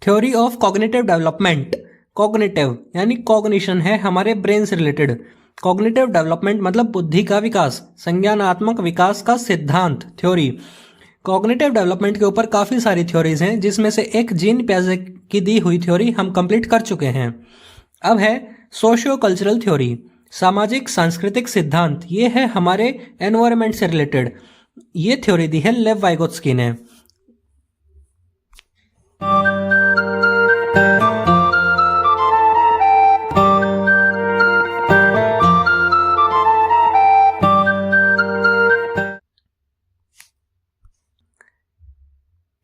Theory of cognitive development. Cognitive यानी cognition है हमारे ब्रेन से रिलेटेड। कॉग्निटिव डेवलपमेंट मतलब बुद्धि का विकास, संज्ञानात्मक विकास का सिद्धांत, थ्योरी। कॉग्निटिव डेवलपमेंट के ऊपर काफ़ी सारी थ्योरीज हैं, जिसमें से एक जीन पियाजे की दी हुई थ्योरी हम कंप्लीट कर चुके हैं। अब है सोशियो कल्चरल थ्योरी, सामाजिक सांस्कृतिक सिद्धांत। ये है हमारे एनवायरनमेंट से रिलेटेड। ये थ्योरी दी है लेव वाइगोत्स्की ने।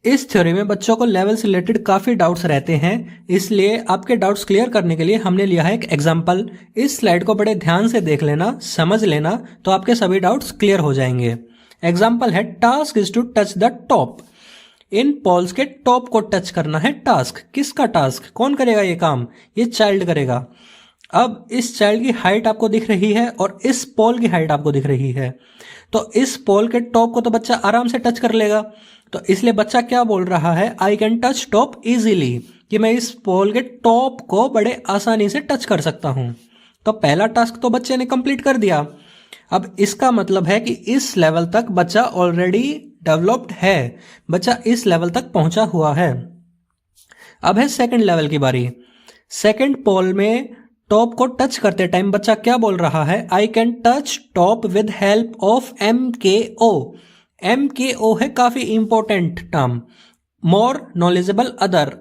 इस थ्योरी में बच्चों को लेवल से रिलेटेड काफ़ी डाउट्स रहते हैं, इसलिए आपके डाउट्स क्लियर करने के लिए हमने लिया है एक एग्जाम्पल। इस स्लाइड को बड़े ध्यान से देख लेना, समझ लेना, तो आपके सभी डाउट्स क्लियर हो जाएंगे। एग्जाम्पल है task is to touch the top. इन पॉल्स के टॉप को टच करना है टास्क। किसका टास्क? कौन करेगा ये काम? ये चाइल्ड करेगा। अब इस चाइल्ड की हाइट आपको दिख रही है और इस पॉल की हाइट आपको दिख रही है, तो इस पॉल के टॉप को तो बच्चा आराम से टच कर लेगा। तो इसलिए बच्चा क्या बोल रहा है? I can touch top easily, कि मैं इस पॉल के टॉप को बड़े आसानी से टच कर सकता हूं। तो पहला टास्क तो बच्चे ने कंप्लीट कर दिया। अब इसका मतलब है कि इस लेवल तक बच्चा ऑलरेडी डेवलप्ड है, बच्चा इस लेवल तक पहुंचा हुआ है। अब है सेकंड लेवल की बारी। सेकंड पॉल में टॉप को टच करते टाइम बच्चा क्या बोल रहा है? I can touch top with help of MKO। MKO है काफी important term, more knowledgeable other.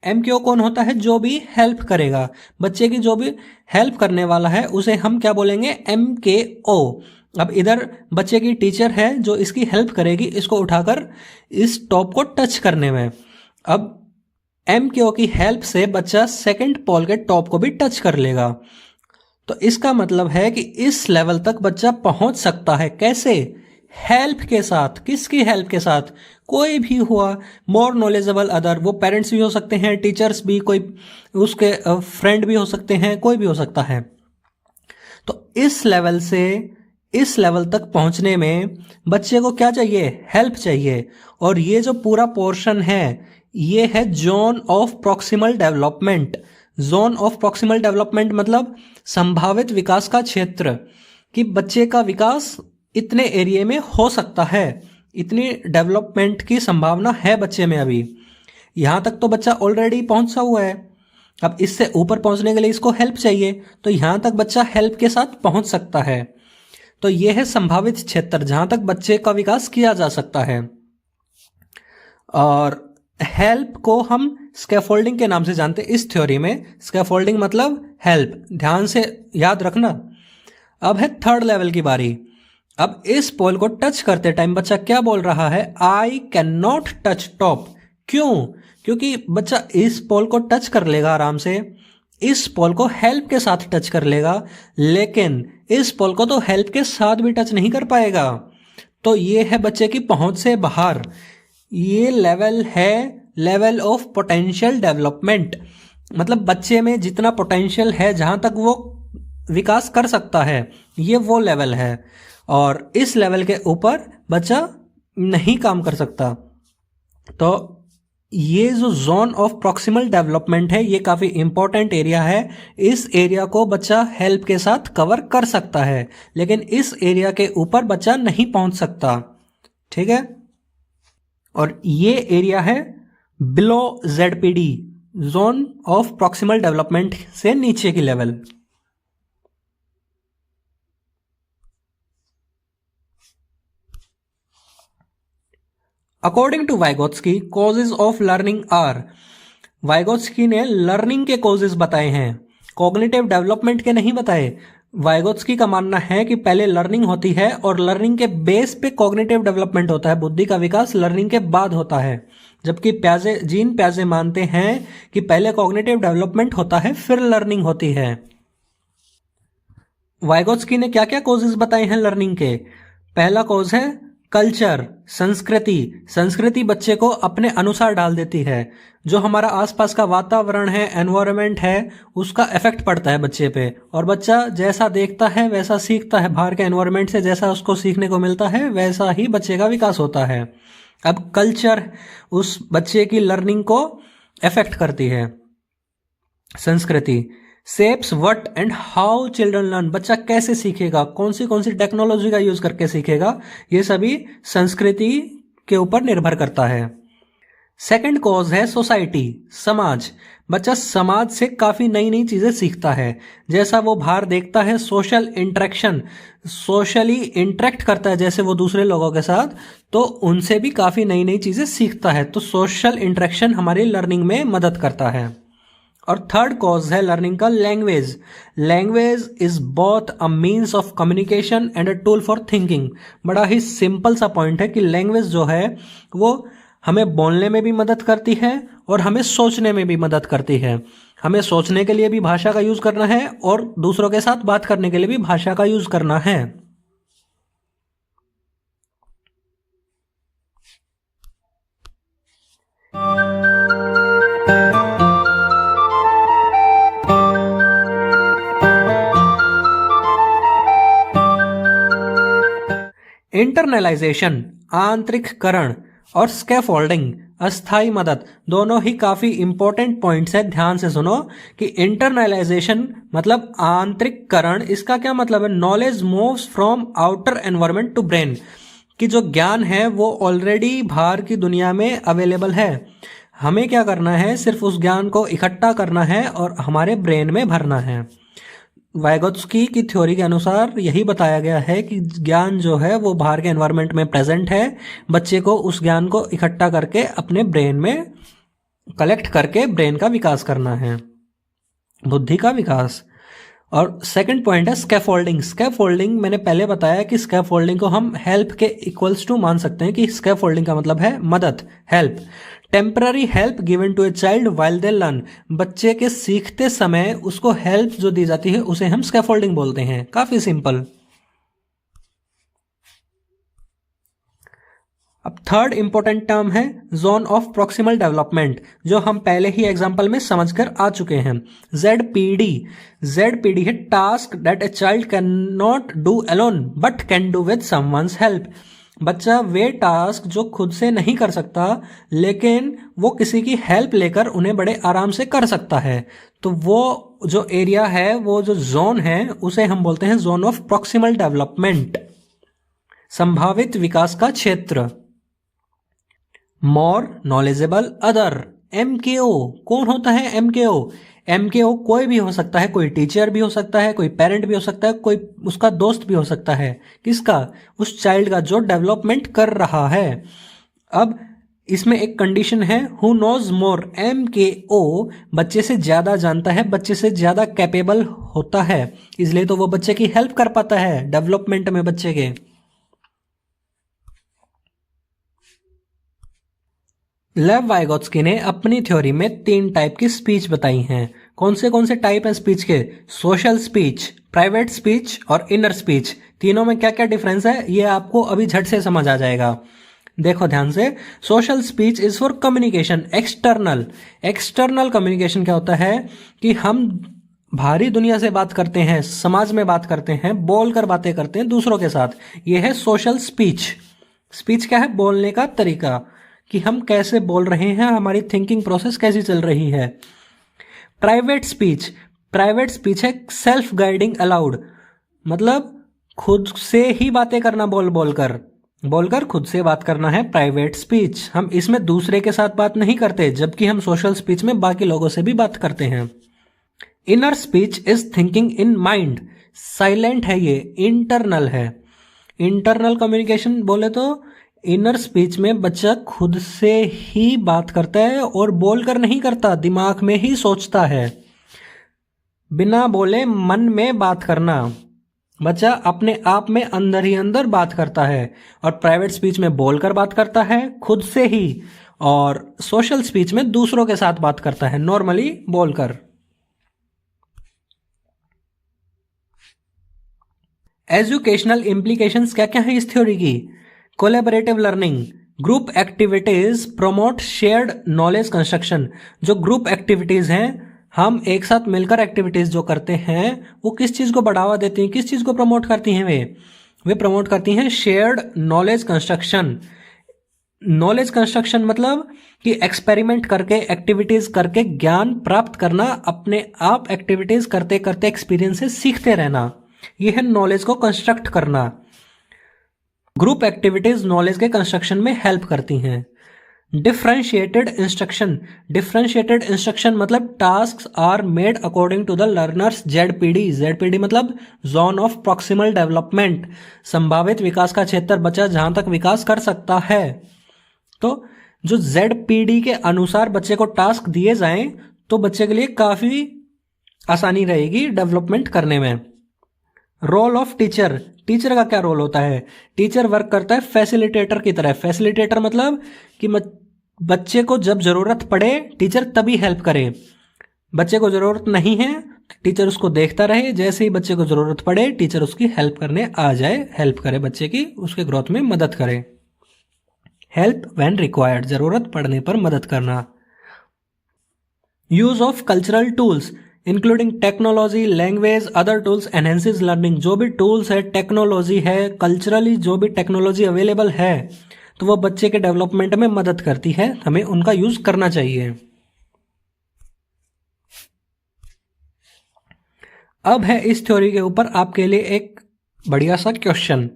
MKO कौन होता है? जो भी हेल्प करेगा, बच्चे की जो भी हेल्प करने वाला है उसे हम क्या बोलेंगे? MKO। अब इधर बच्चे की टीचर है जो इसकी हेल्प करेगी इसको उठाकर इस टॉप को टच करने में। अब MKO की हेल्प से बच्चा सेकंड पॉल के टॉप को भी टच कर लेगा। तो इसका मतलब है कि इस लेवल तक बच्चा पहुंच सकता है। कैसे? हेल्प के साथ। किसकी हेल्प के साथ? कोई भी हुआ, मोर नॉलेजेबल अदर। वो पेरेंट्स भी हो सकते हैं, टीचर्स भी, कोई उसके फ्रेंड भी हो सकते हैं, कोई भी हो सकता है। तो इस लेवल से इस लेवल तक पहुंचने में बच्चे को क्या चाहिए? हेल्प चाहिए। और ये जो पूरा पोर्शन है ये है zone of proximal development. Zone of proximal development मतलब संभावित विकास का क्षेत्र, कि बच्चे का विकास इतने एरिया में हो सकता है, इतनी डेवलपमेंट की संभावना है बच्चे में। अभी यहां तक तो बच्चा ऑलरेडी पहुंचा हुआ है। अब इससे ऊपर पहुंचने के लिए इसको हेल्प चाहिए, तो यहां तक बच्चा हेल्प के साथ पहुंच सकता है। तो यह है संभावित क्षेत्र जहां तक बच्चे का विकास किया जा सकता है। और हेल्प को हम स्कैफोल्डिंग के नाम से जानते हैं इस थ्योरी में। स्कैफोल्डिंग मतलब हेल्प, ध्यान से याद रखना। अब है थर्ड लेवल की बारी। अब इस पोल को टच करते टाइम बच्चा क्या बोल रहा है? I can not touch top. क्यों? क्योंकि बच्चा इस पोल को टच कर लेगा आराम से, इस पोल को हेल्प के साथ टच कर लेगा, लेकिन इस पोल को तो हेल्प के साथ भी टच नहीं कर पाएगा। तो ये है बच्चे की पहुंच से बाहर। ये लेवल है लेवल ऑफ पोटेंशियल डेवलपमेंट, मतलब बच्चे में जितना पोटेंशियल है, जहां तक वो विकास कर सकता है, ये वो लेवल है। और इस लेवल के ऊपर बच्चा नहीं काम कर सकता। तो ये जो जोन ऑफ प्रॉक्सिमल डेवलपमेंट है ये काफ़ी इंपॉर्टेंट एरिया है। इस एरिया को बच्चा हेल्प के साथ कवर कर सकता है, लेकिन इस एरिया के ऊपर बच्चा नहीं पहुंच सकता। ठीक है? और ये एरिया है below ZPD, zone of proximal development से नीचे की level. According to Vygotsky, causes of learning are. Vygotsky ने लर्निंग के कॉजेज बताए हैं, कॉग्निटिव डेवलपमेंट के नहीं बताए। वाइगोत्स्की का मानना है कि पहले लर्निंग होती है और लर्निंग के बेस पे कॉग्निटिव डेवलपमेंट होता है। बुद्धि का विकास लर्निंग के बाद होता है, जबकि जीन प्याजे मानते हैं कि पहले कॉग्निटिव डेवलपमेंट होता है फिर लर्निंग होती है। वाइगोत्स्की ने क्या क्या कॉजेज बताए हैं लर्निंग के? पहला कॉज है कल्चर, संस्कृति। संस्कृति बच्चे को अपने अनुसार डाल देती है। जो हमारा आसपास का वातावरण है, एनवायरनमेंट है, उसका इफेक्ट पड़ता है बच्चे पे, और बच्चा जैसा देखता है वैसा सीखता है। बाहर के एनवायरनमेंट से जैसा उसको सीखने को मिलता है वैसा ही बच्चे का विकास होता है। अब कल्चर उस बच्चे की लर्निंग को अफेक्ट करती है। संस्कृति shapes what and how children learn, बच्चा कैसे सीखेगा, कौन सी टेक्नोलॉजी का यूज करके सीखेगा, ये सभी संस्कृति के ऊपर निर्भर करता है। सेकंड कॉज है सोसाइटी, समाज। बच्चा समाज से काफ़ी नई नई चीज़ें सीखता है, जैसा वो बाहर देखता है, सोशल इंटरेक्शन, सोशली इंटरेक्ट करता है जैसे वो दूसरे लोगों के साथ, तो उनसे भी काफ़ी नई नई चीज़ें सीखता है। तो सोशल इंटरेक्शन हमारी लर्निंग में मदद करता है। और थर्ड कॉज है लर्निंग का language. Language is both a means of communication and a tool for thinking. बड़ा ही सिंपल सा पॉइंट है कि लैंग्वेज जो है वो हमें बोलने में भी मदद करती है और हमें सोचने में भी मदद करती है। हमें सोचने के लिए भी भाषा का यूज करना है और दूसरों के साथ बात करने के लिए भी भाषा का यूज करना है। इंटरनलाइजेशन आंतरिककरण और स्कैफोल्डिंग अस्थाई मदद, दोनों ही काफी इंपॉर्टेंट पॉइंट्स है। ध्यान से सुनो कि इंटरनलाइजेशन मतलब आंतरिककरण, इसका क्या मतलब है? Knowledge moves from outer environment to brain, कि जो ज्ञान है वो ऑलरेडी बाहर की दुनिया में अवेलेबल है, हमें क्या करना है? सिर्फ उस ज्ञान को इकट्ठा करना है और हमारे ब्रेन में भरना है। वाइगोत्स्की की थ्योरी के अनुसार यही बताया गया है कि ज्ञान जो है वो बाहर के एनवायरनमेंट में प्रेजेंट है, बच्चे को उस ज्ञान को इकट्ठा करके अपने ब्रेन में कलेक्ट करके ब्रेन का विकास करना है, बुद्धि का विकास। और सेकंड पॉइंट है स्कैफोल्डिंग। स्कैफोल्डिंग मैंने पहले बताया कि स्कैफोल्डिंग को हम हेल्प के इक्वल्स टू मान सकते हैं, कि स्कैफोल्डिंग का मतलब है मदद, help. Temporary help given to a child while they learn, बच्चे के सीखते समय उसको हेल्प जो दी जाती है उसे हम स्कैफोल्डिंग बोलते हैं। काफी सिंपल। अब थर्ड इंपॉर्टेंट टर्म है जोन ऑफ प्रॉक्सिमल डेवलपमेंट, जो हम पहले ही एग्जांपल में समझकर आ चुके हैं। ZPD, ZPD है task that a child can not do alone but can do with someone's help. बच्चा वे टास्क जो खुद से नहीं कर सकता लेकिन वो किसी की हेल्प लेकर उन्हें बड़े आराम से कर सकता है, तो वो जो एरिया है, वो जो जोन है, उसे हम बोलते हैं जोन ऑफ प्रॉक्सिमल डेवलपमेंट, संभावित विकास का क्षेत्र। More knowledgeable other, MKO। कौन होता है MKO? MKO कोई भी हो सकता है, कोई टीचर भी हो सकता है, कोई पेरेंट भी हो सकता है, कोई उसका दोस्त भी हो सकता है। किसका? उस चाइल्ड का जो डेवलपमेंट कर रहा है। अब इसमें एक कंडीशन है, हु नोज मोर। MKO बच्चे से ज्यादा जानता है, बच्चे से ज्यादा कैपेबल होता है, इसलिए तो वो बच्चे की हेल्प कर पाता है डेवलपमेंट में बच्चे के। लेव वाइगोत्स्की ने अपनी थ्योरी में 3 टाइप की स्पीच बताई हैं। कौन से टाइप है स्पीच के? सोशल स्पीच, प्राइवेट स्पीच और इनर स्पीच। तीनों में क्या क्या डिफरेंस है ये आपको अभी झट से समझ आ जाएगा। देखो ध्यान से। Social speech is for communication external. External communication क्या होता है कि हम भारी दुनिया से बात करते हैं, समाज में बात करते हैं, बोलकर बातें करते हैं दूसरों के साथ, ये है सोशल स्पीच। स्पीच क्या है? बोलने का तरीका, कि हम कैसे बोल रहे हैं, हमारी थिंकिंग प्रोसेस कैसी चल रही है। प्राइवेट स्पीच, प्राइवेट स्पीच है सेल्फ गाइडिंग अलाउड, मतलब खुद से ही बातें करना, बोलकर खुद से बात करना है प्राइवेट स्पीच। हम इसमें दूसरे के साथ बात नहीं करते, जबकि हम सोशल स्पीच में बाकी लोगों से भी बात करते हैं। Inner speech is thinking in mind, silent है, ये इंटरनल है। इंटरनल कम्युनिकेशन बोले तो इनर स्पीच में बच्चा खुद से ही बात करता है और बोलकर नहीं करता, दिमाग में ही सोचता है, बिना बोले मन में बात करना। बच्चा अपने आप में अंदर ही अंदर बात करता है, और प्राइवेट स्पीच में बोलकर बात करता है खुद से ही, और सोशल स्पीच में दूसरों के साथ बात करता है नॉर्मली बोलकर। एजुकेशनल इम्प्लीकेशंस क्या क्या है इस थ्योरी की? Collaborative learning, group activities promote shared knowledge construction. जो ग्रुप एक्टिविटीज हैं, हम एक साथ मिलकर एक्टिविटीज जो करते हैं, वो किस चीज को बढ़ावा देती हैं, किस चीज को प्रमोट करती हैं? वे प्रमोट करती हैं shared knowledge construction. Knowledge construction मतलब कि एक्सपेरिमेंट करके, एक्टिविटीज करके ज्ञान प्राप्त करना, अपने आप एक्टिविटीज करते करते एक्सपीरियंस से सीखते रहना, यह है नॉलेज को कंस्ट्रक्ट करना। ग्रुप एक्टिविटीज नॉलेज के कंस्ट्रक्शन में हेल्प करती हैं। डिफरेंशिएटेड इंस्ट्रक्शन, डिफरेंशिएटेड इंस्ट्रक्शन मतलब tasks are made according to the learners ZPD. ZPD मतलब जोन ऑफ प्रॉक्सिमल डेवलपमेंट, संभावित विकास का क्षेत्र बच्चा जहां तक विकास कर सकता है। तो जो जेडपीडी के अनुसार बच्चे को टास्क दिए जाएं तो बच्चे के लिए काफी आसानी रहेगी डेवलपमेंट करने में। रोल ऑफ टीचर, टीचर का क्या रोल होता है? टीचर वर्क करता है फैसिलिटेटर की तरह। फैसिलिटेटर मतलब कि बच्चे को जब जरूरत पड़े टीचर तभी हेल्प करे। बच्चे को जरूरत नहीं है टीचर उसको देखता रहे, जैसे ही बच्चे को जरूरत पड़े टीचर उसकी हेल्प करने आ जाए, हेल्प करे बच्चे की, उसके ग्रोथ में मदद करे। हेल्प व्हेन रिक्वायर्ड, जरूरत पड़ने पर मदद करना। Use of cultural tools including technology, language, other tools enhances learning. जो भी टूल्स है, टेक्नोलॉजी है, कल्चरली जो भी टेक्नोलॉजी अवेलेबल है तो वो बच्चे के डेवलपमेंट में मदद करती है, हमें उनका यूज करना चाहिए। अब है इस थ्योरी के ऊपर आपके लिए एक बढ़िया सा question.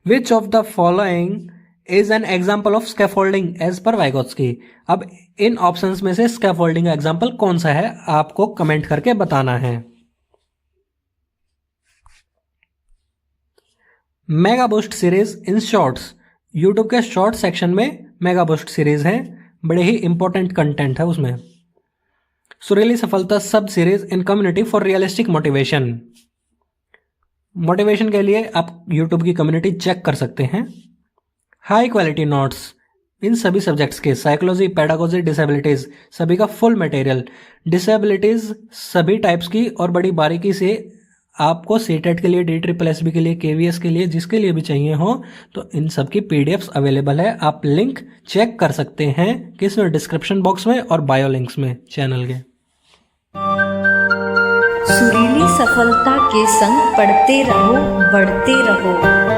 Which of the following is an example of scaffolding as per Vygotsky. अब इन ऑप्शंस में से स्कैफोल्डिंग का एग्जाम्पल कौन सा है आपको कमेंट करके बताना है। Mega boost series in shorts, YouTube के शॉर्ट सेक्शन में मेगा बूस्ट सीरीज है, बड़े ही इंपॉर्टेंट कंटेंट है उसमें। सुरीली सफलता सब series in community for realistic motivation, motivation के लिए आप यूट्यूब की कम्युनिटी चेक कर सकते हैं। हाई क्वालिटी नोट्स इन सभी सब्जेक्ट्स के, साइकोलॉजी, पेडागोजी, डिसेबिलिटीज, सभी का फुल मटेरियल। डिसेबिलिटीज सभी टाइप्स की और बड़ी बारीकी से आपको सीटेट के लिए, DSSS के लिए, KVS के लिए, जिसके लिए भी चाहिए हो तो इन सब की PDFs अवेलेबल है। आप लिंक चेक कर सकते हैं किसमें, डिस्क्रिप्शन बॉक्स में और बायो लिंक्स में चैनल के। सुरीली सफलता के संग पढ़ते रहो, बढ़ते रहो।